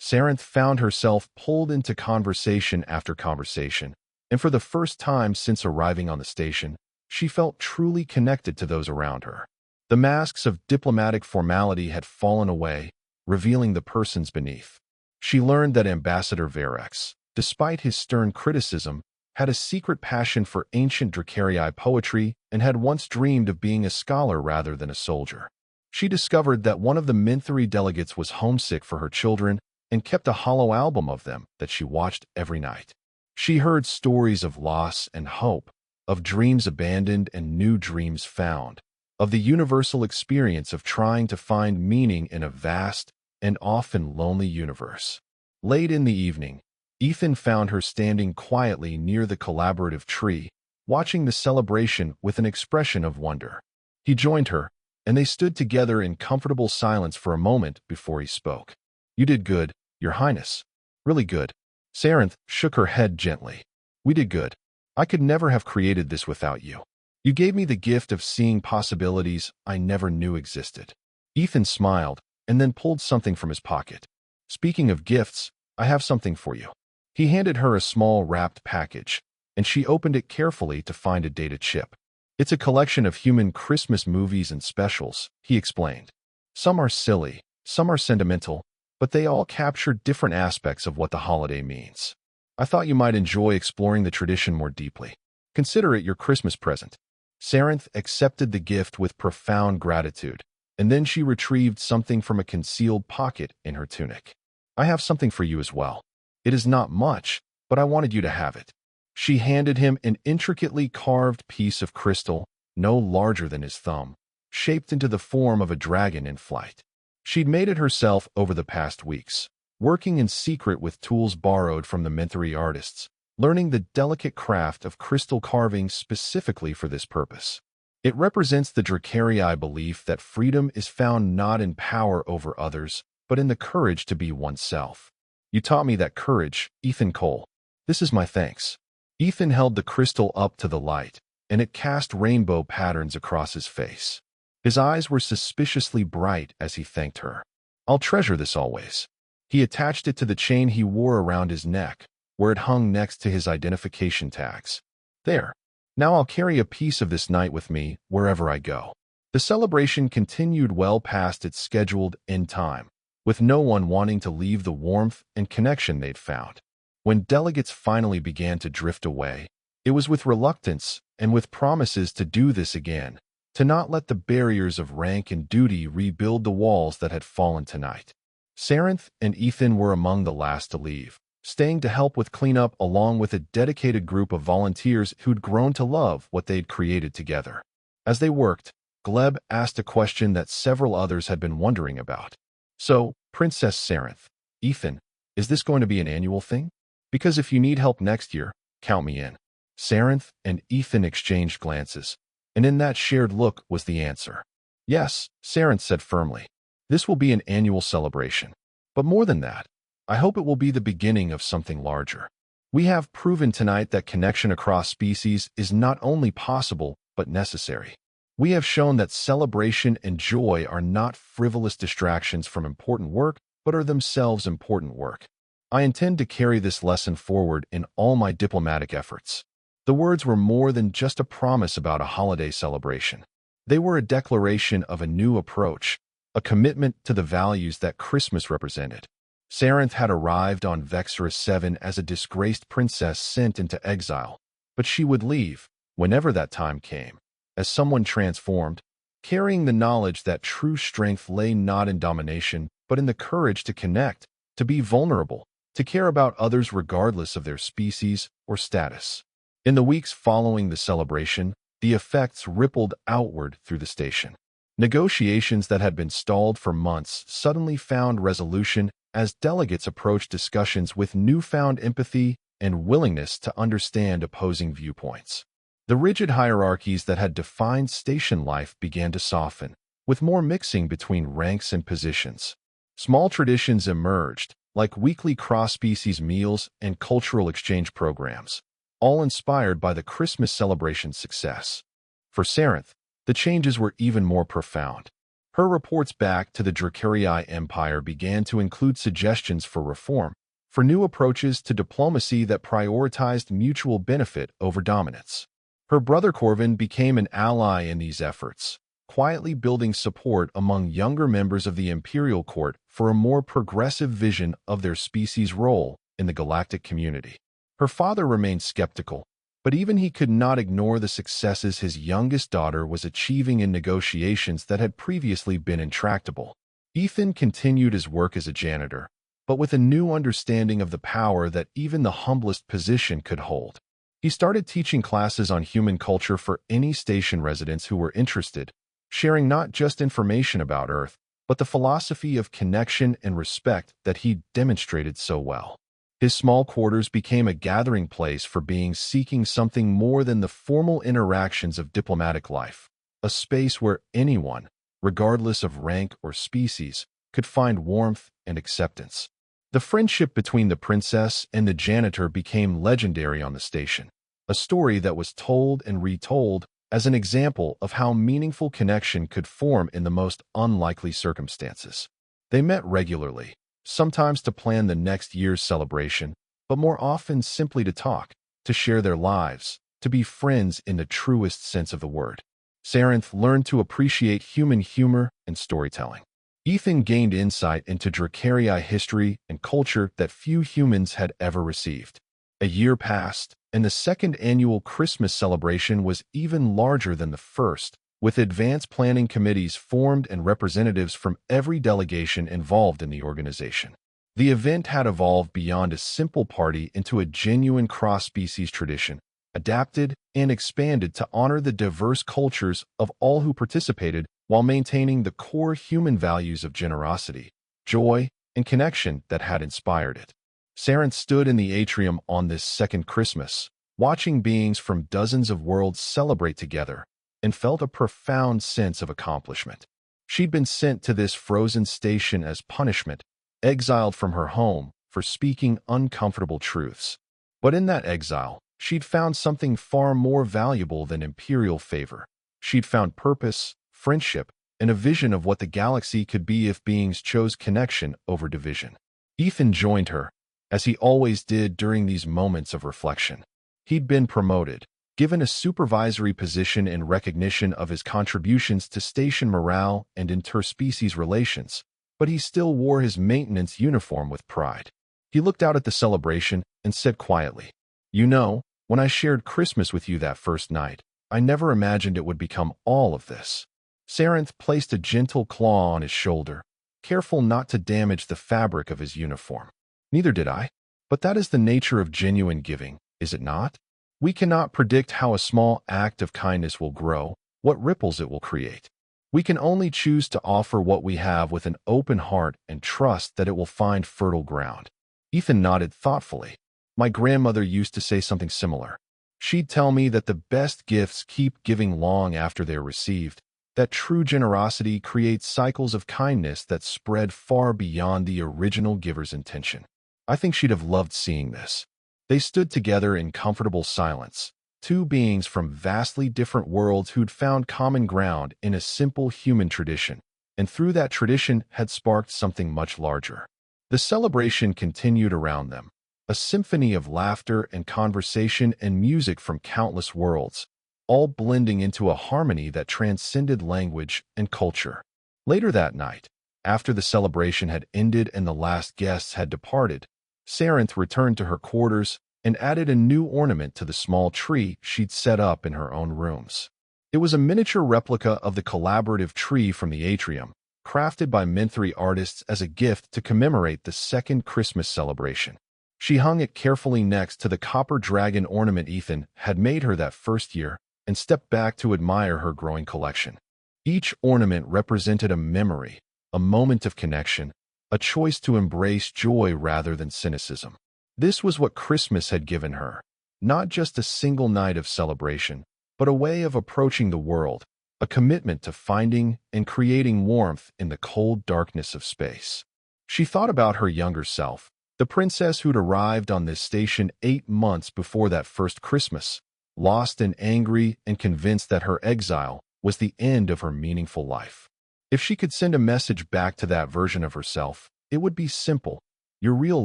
Sarenth found herself pulled into conversation after conversation, and for the first time since arriving on the station, she felt truly connected to those around her. The masks of diplomatic formality had fallen away, revealing the persons beneath. She learned that Ambassador Varex, despite his stern criticism, had a secret passion for ancient Dracarii poetry and had once dreamed of being a scholar rather than a soldier. She discovered that one of the Menthri delegates was homesick for her children and kept a hollow album of them that she watched every night. She heard stories of loss and hope, of dreams abandoned and new dreams found, of the universal experience of trying to find meaning in a vast and often lonely universe. Late in the evening, Ethan found her standing quietly near the collaborative tree, watching the celebration with an expression of wonder. He joined her, and they stood together in comfortable silence for a moment before he spoke. "You did good, Your Highness. Really good." Sarenth shook her head gently. "We did good. I could never have created this without you. You gave me the gift of seeing possibilities I never knew existed." Ethan smiled and then pulled something from his pocket. "Speaking of gifts, I have something for you." He handed her a small wrapped package, and she opened it carefully to find a data chip. "It's a collection of human Christmas movies and specials," he explained. "Some are silly, some are sentimental, but they all capture different aspects of what the holiday means. I thought you might enjoy exploring the tradition more deeply. Consider it your Christmas present." Sarenth accepted the gift with profound gratitude, and then she retrieved something from a concealed pocket in her tunic. "I have something for you as well. It is not much, but I wanted you to have it." She handed him an intricately carved piece of crystal, no larger than his thumb, shaped into the form of a dragon in flight. She'd made it herself over the past weeks, working in secret with tools borrowed from the Menthri artists, learning the delicate craft of crystal carving specifically for this purpose. It represents the Dracarii belief that freedom is found not in power over others, but in the courage to be oneself. "You taught me that courage, Ethan Cole. This is my thanks." Ethan held the crystal up to the light, and it cast rainbow patterns across his face. His eyes were suspiciously bright as he thanked her. "I'll treasure this always." He attached it to the chain he wore around his neck, where it hung next to his identification tags. "There. Now I'll carry a piece of this night with me wherever I go." The celebration continued well past its scheduled end time, with no one wanting to leave the warmth and connection they'd found. When delegates finally began to drift away, it was with reluctance and with promises to do this again, to not let the barriers of rank and duty rebuild the walls that had fallen tonight. Sarenth and Ethan were among the last to leave, staying to help with cleanup along with a dedicated group of volunteers who'd grown to love what they'd created together. As they worked, Gleb asked a question that several others had been wondering about. So, Princess Sarinth, Ethan, is this going to be an annual thing? Because if you need help next year, count me in. Sarinth and Ethan exchanged glances, and in that shared look was the answer. Yes, Sarinth said firmly. This will be an annual celebration. But more than that, I hope it will be the beginning of something larger. We have proven tonight that connection across species is not only possible, but necessary. We have shown that celebration and joy are not frivolous distractions from important work, but are themselves important work. I intend to carry this lesson forward in all my diplomatic efforts. The words were more than just a promise about a holiday celebration. They were a declaration of a new approach, a commitment to the values that Christmas represented. Sarinth had arrived on Vexorus 7 as a disgraced princess sent into exile, but she would leave, whenever that time came, as someone transformed, carrying the knowledge that true strength lay not in domination, but in the courage to connect, to be vulnerable, to care about others regardless of their species or status. In the weeks following the celebration, the effects rippled outward through the station. Negotiations that had been stalled for months suddenly found resolution as delegates approached discussions with newfound empathy and willingness to understand opposing viewpoints. The rigid hierarchies that had defined station life began to soften, with more mixing between ranks and positions. Small traditions emerged, like weekly cross-species meals and cultural exchange programs, all inspired by the Christmas celebration's success. For Sarinth, the changes were even more profound. Her reports back to the Dracarii Empire began to include suggestions for reform, for new approaches to diplomacy that prioritized mutual benefit over dominance. Her brother Corvin became an ally in these efforts, quietly building support among younger members of the Imperial Court for a more progressive vision of their species' role in the galactic community. Her father remained skeptical, but even he could not ignore the successes his youngest daughter was achieving in negotiations that had previously been intractable. Ethan continued his work as a janitor, but with a new understanding of the power that even the humblest position could hold. He started teaching classes on human culture for any station residents who were interested, sharing not just information about Earth, but the philosophy of connection and respect that he demonstrated so well. His small quarters became a gathering place for beings seeking something more than the formal interactions of diplomatic life, a space where anyone, regardless of rank or species, could find warmth and acceptance. The friendship between the princess and the janitor became legendary on the station, a story that was told and retold as an example of how meaningful connection could form in the most unlikely circumstances. They met regularly, sometimes to plan the next year's celebration, but more often simply to talk, to share their lives, to be friends in the truest sense of the word. Sarinth learned to appreciate human humor and storytelling. Ethan gained insight into Dracarii history and culture that few humans had ever received. A year passed, and the second annual Christmas celebration was even larger than the first, with advanced planning committees formed and representatives from every delegation involved in the organization. The event had evolved beyond a simple party into a genuine cross-species tradition, adapted and expanded to honor the diverse cultures of all who participated while maintaining the core human values of generosity, joy, and connection that had inspired it. Sarinth stood in the atrium on this second Christmas, watching beings from dozens of worlds celebrate together, and felt a profound sense of accomplishment. She'd been sent to this frozen station as punishment, exiled from her home for speaking uncomfortable truths. But in that exile, she'd found something far more valuable than imperial favor. She'd found purpose, friendship, and a vision of what the galaxy could be if beings chose connection over division. Ethan joined her, as he always did during these moments of reflection. He'd been promoted, given a supervisory position in recognition of his contributions to station morale and interspecies relations, but he still wore his maintenance uniform with pride. He looked out at the celebration and said quietly, "You know, when I shared Christmas with you that first night, I never imagined it would become all of this." Sarinth placed a gentle claw on his shoulder, careful not to damage the fabric of his uniform. "Neither did I. But that is the nature of genuine giving, is it not? We cannot predict how a small act of kindness will grow, what ripples it will create. We can only choose to offer what we have with an open heart and trust that it will find fertile ground. Ethan nodded thoughtfully. My grandmother used to say something similar. She'd tell me that the best gifts keep giving long after they're received, that true generosity creates cycles of kindness that spread far beyond the original giver's intention. I think she'd have loved seeing this. They stood together in comfortable silence, two beings from vastly different worlds who'd found common ground in a simple human tradition, and through that tradition had sparked something much larger. The celebration continued around them, a symphony of laughter and conversation and music from countless worlds, all blending into a harmony that transcended language and culture. Later that night, after the celebration had ended and the last guests had departed, Sarinth returned to her quarters and added a new ornament to the small tree she'd set up in her own rooms. It was a miniature replica of the collaborative tree from the atrium, crafted by Menthry artists as a gift to commemorate the second Christmas celebration. She hung it carefully next to the copper dragon ornament Ethan had made her that first year and stepped back to admire her growing collection. Each ornament represented a memory, a moment of connection, a choice to embrace joy rather than cynicism. This was what Christmas had given her, not just a single night of celebration, but a way of approaching the world, a commitment to finding and creating warmth in the cold darkness of space. She thought about her younger self, the princess who'd arrived on this station 8 months before that first Christmas, lost and angry and convinced that her exile was the end of her meaningful life. If she could send a message back to that version of herself, it would be simple. Your real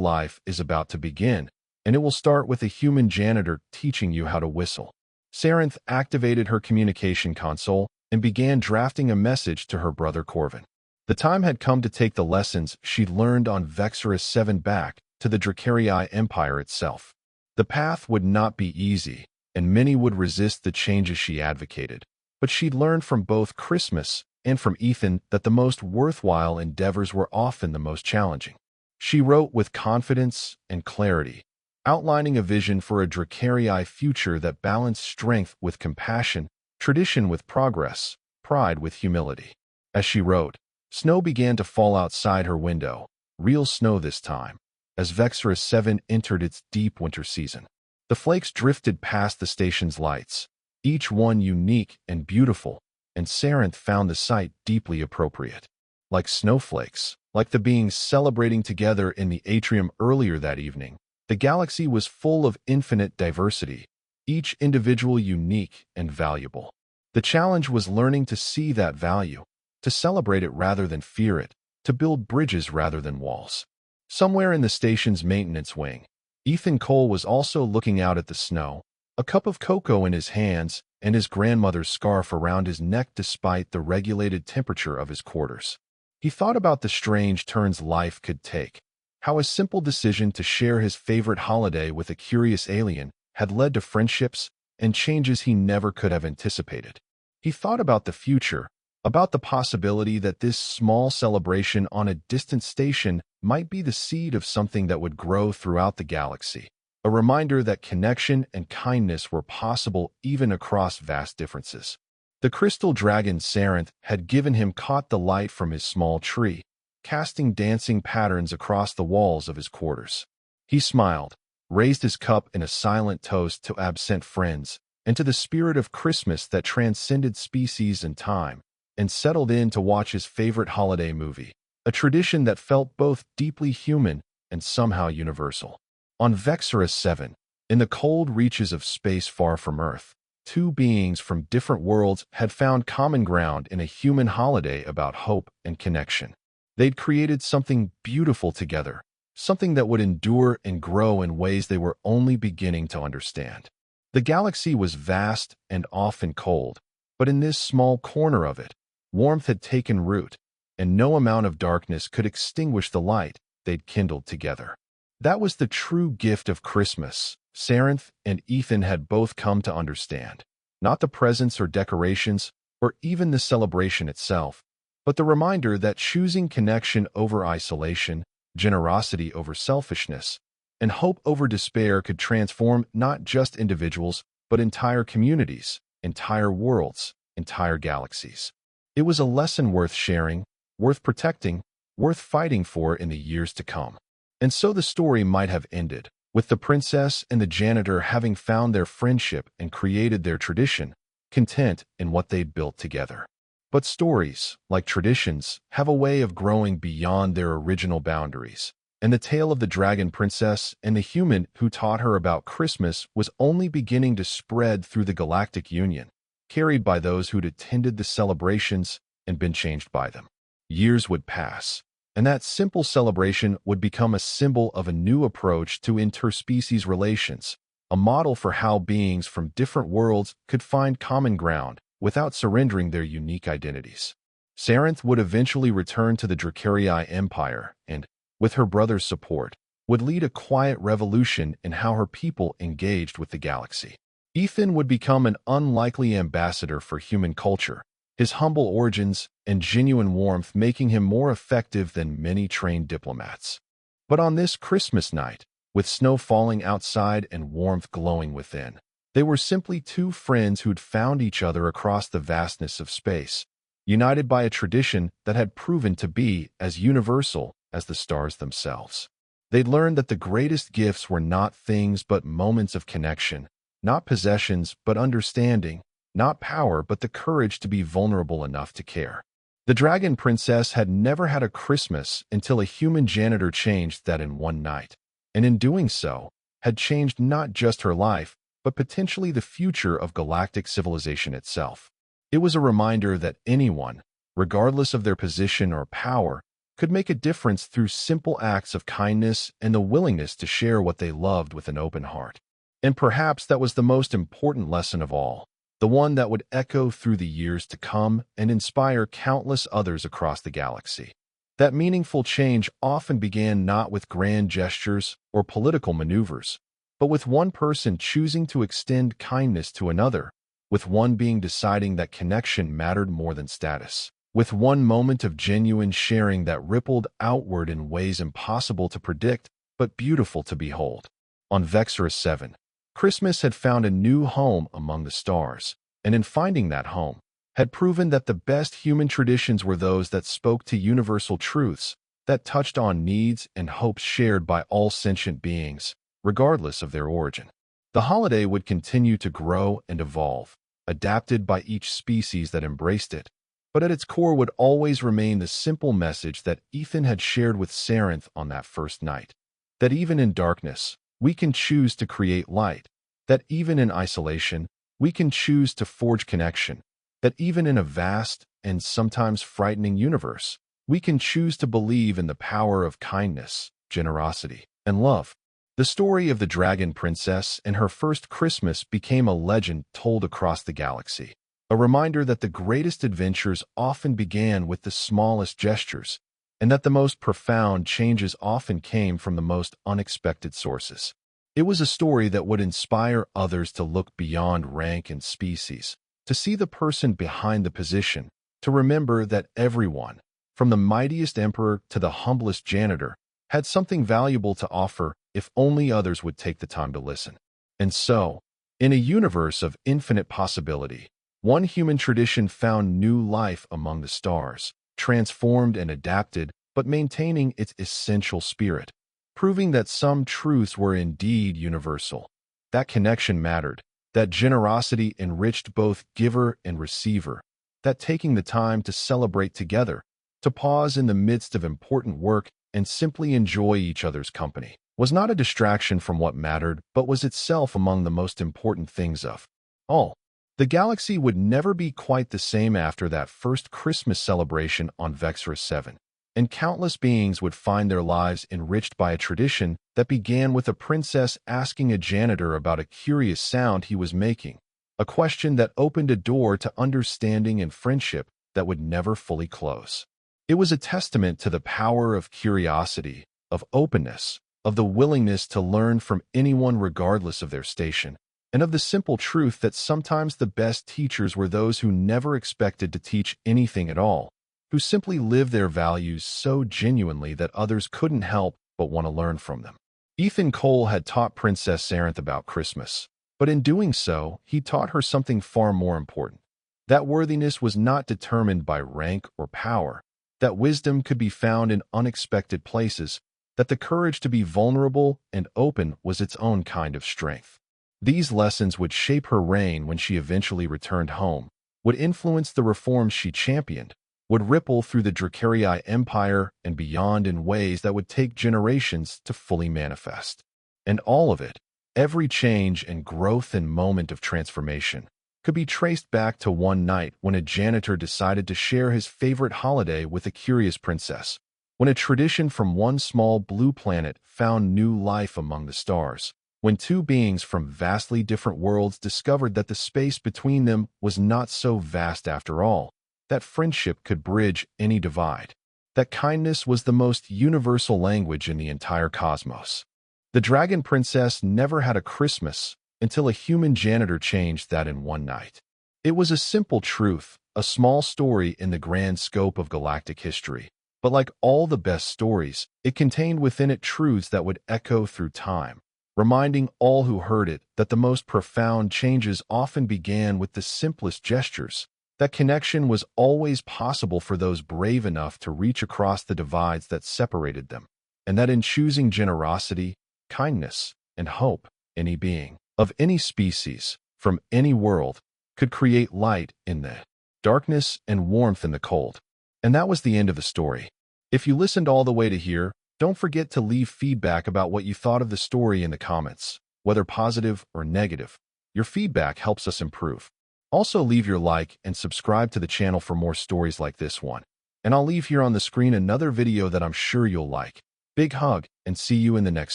life is about to begin, and it will start with a human janitor teaching you how to whistle. Sarinth activated her communication console and began drafting a message to her brother Corvin. The time had come to take the lessons she'd learned on Vexorus 7 back to the Dracarii Empire itself. The path would not be easy, and many would resist the changes she advocated. But she'd learned from both Christmas and from Ethan that the most worthwhile endeavors were often the most challenging. She wrote with confidence and clarity, outlining a vision for a Dracarii future that balanced strength with compassion, tradition with progress, pride with humility. As she wrote, snow began to fall outside her window, real snow this time, as Vexorus 7 entered its deep winter season. The flakes drifted past the station's lights, each one unique and beautiful, and Sarinth found the sight deeply appropriate. Like snowflakes, like the beings celebrating together in the atrium earlier that evening, the galaxy was full of infinite diversity, each individual unique and valuable. The challenge was learning to see that value, to celebrate it rather than fear it, to build bridges rather than walls. Somewhere in the station's maintenance wing, Ethan Cole was also looking out at the snow, a cup of cocoa in his hands and his grandmother's scarf around his neck despite the regulated temperature of his quarters. He thought about the strange turns life could take, how a simple decision to share his favorite holiday with a curious alien had led to friendships and changes he never could have anticipated. He thought about the future, about the possibility that this small celebration on a distant station might be the seed of something that would grow throughout the galaxy, a reminder that connection and kindness were possible even across vast differences. The crystal dragon Sarinth had given him caught the light from his small tree, casting dancing patterns across the walls of his quarters. He smiled, raised his cup in a silent toast to absent friends and to the spirit of Christmas that transcended species and time, and settled in to watch his favorite holiday movie, a tradition that felt both deeply human and somehow universal. On Vexorus 7, in the cold reaches of space far from Earth, two beings from different worlds had found common ground in a human holiday about hope and connection. They'd created something beautiful together, something that would endure and grow in ways they were only beginning to understand. The galaxy was vast and often cold, but in this small corner of it, warmth had taken root, and no amount of darkness could extinguish the light they'd kindled together. That was the true gift of Christmas, Sarinth and Ethan had both come to understand. Not the presents or decorations, or even the celebration itself, but the reminder that choosing connection over isolation, generosity over selfishness, and hope over despair could transform not just individuals, but entire communities, entire worlds, entire galaxies. It was a lesson worth sharing, worth protecting, worth fighting for in the years to come. And so the story might have ended, with the princess and the janitor having found their friendship and created their tradition, content in what they'd built together. But stories, like traditions, have a way of growing beyond their original boundaries. And the tale of the dragon princess and the human who taught her about Christmas was only beginning to spread through the Galactic Union, carried by those who'd attended the celebrations and been changed by them. Years would pass, and that simple celebration would become a symbol of a new approach to interspecies relations, a model for how beings from different worlds could find common ground without surrendering their unique identities. Sarenth would eventually return to the Dracarii Empire and, with her brother's support, would lead a quiet revolution in how her people engaged with the galaxy. Ethan would become an unlikely ambassador for human culture, his humble origins and genuine warmth making him more effective than many trained diplomats. But on this Christmas night, with snow falling outside and warmth glowing within, they were simply two friends who'd found each other across the vastness of space, united by a tradition that had proven to be as universal as the stars themselves. They'd learned that the greatest gifts were not things but moments of connection, not possessions but understanding, not power but the courage to be vulnerable enough to care. The dragon princess had never had a Christmas until a human janitor changed that in one night, and in doing so, had changed not just her life, but potentially the future of galactic civilization itself. It was a reminder that anyone, regardless of their position or power, could make a difference through simple acts of kindness and the willingness to share what they loved with an open heart. And perhaps that was the most important lesson of all, the one that would echo through the years to come and inspire countless others across the galaxy. That meaningful change often began not with grand gestures or political maneuvers, but with one person choosing to extend kindness to another, with one being deciding that connection mattered more than status, with one moment of genuine sharing that rippled outward in ways impossible to predict but beautiful to behold. On Vexorus 7, Christmas had found a new home among the stars, and in finding that home, had proven that the best human traditions were those that spoke to universal truths, that touched on needs and hopes shared by all sentient beings, regardless of their origin. The holiday would continue to grow and evolve, adapted by each species that embraced it, but at its core would always remain the simple message that Ethan had shared with Sarenth on that first night, that even in darkness, we can choose to create light, that even in isolation, we can choose to forge connection, that even in a vast and sometimes frightening universe, we can choose to believe in the power of kindness, generosity, and love. The story of the Dragon Princess and her first Christmas became a legend told across the galaxy, a reminder that the greatest adventures often began with the smallest gestures, and that the most profound changes often came from the most unexpected sources. It was a story that would inspire others to look beyond rank and species, to see the person behind the position, to remember that everyone, from the mightiest emperor to the humblest janitor, had something valuable to offer if only others would take the time to listen. And so, in a universe of infinite possibility, one human tradition found new life among the stars, transformed and adapted, but maintaining its essential spirit, proving that some truths were indeed universal. That connection mattered, that generosity enriched both giver and receiver, that taking the time to celebrate together, to pause in the midst of important work and simply enjoy each other's company, was not a distraction from what mattered, but was itself among the most important things of all. The galaxy would never be quite the same after that first Christmas celebration on Vexorus 7, and countless beings would find their lives enriched by a tradition that began with a princess asking a janitor about a curious sound he was making, a question that opened a door to understanding and friendship that would never fully close. It was a testament to the power of curiosity, of openness, of the willingness to learn from anyone regardless of their station, and of the simple truth that sometimes the best teachers were those who never expected to teach anything at all, who simply lived their values so genuinely that others couldn't help but want to learn from them. Ethan Cole had taught Princess Aranth about Christmas, but in doing so, he taught her something far more important. That worthiness was not determined by rank or power, that wisdom could be found in unexpected places, that the courage to be vulnerable and open was its own kind of strength. These lessons would shape her reign when she eventually returned home, would influence the reforms she championed, would ripple through the Dracarii Empire and beyond in ways that would take generations to fully manifest. And all of it, every change and growth and moment of transformation, could be traced back to one night when a janitor decided to share his favorite holiday with a curious princess, when a tradition from one small blue planet found new life among the stars, when two beings from vastly different worlds discovered that the space between them was not so vast after all, that friendship could bridge any divide, that kindness was the most universal language in the entire cosmos. The Dragon Princess never had a Christmas until a human janitor changed that in one night. It was a simple truth, a small story in the grand scope of galactic history, but like all the best stories, it contained within it truths that would echo through time, reminding all who heard it that the most profound changes often began with the simplest gestures, that connection was always possible for those brave enough to reach across the divides that separated them, and that in choosing generosity, kindness, and hope, any being, of any species, from any world, could create light in the darkness and warmth in the cold. And that was the end of the story. If you listened all the way to here, don't forget to leave feedback about what you thought of the story in the comments, whether positive or negative. Your feedback helps us improve. Also leave your like and subscribe to the channel for more stories like this one. And I'll leave here on the screen another video that I'm sure you'll like. Big hug, and see you in the next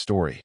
story.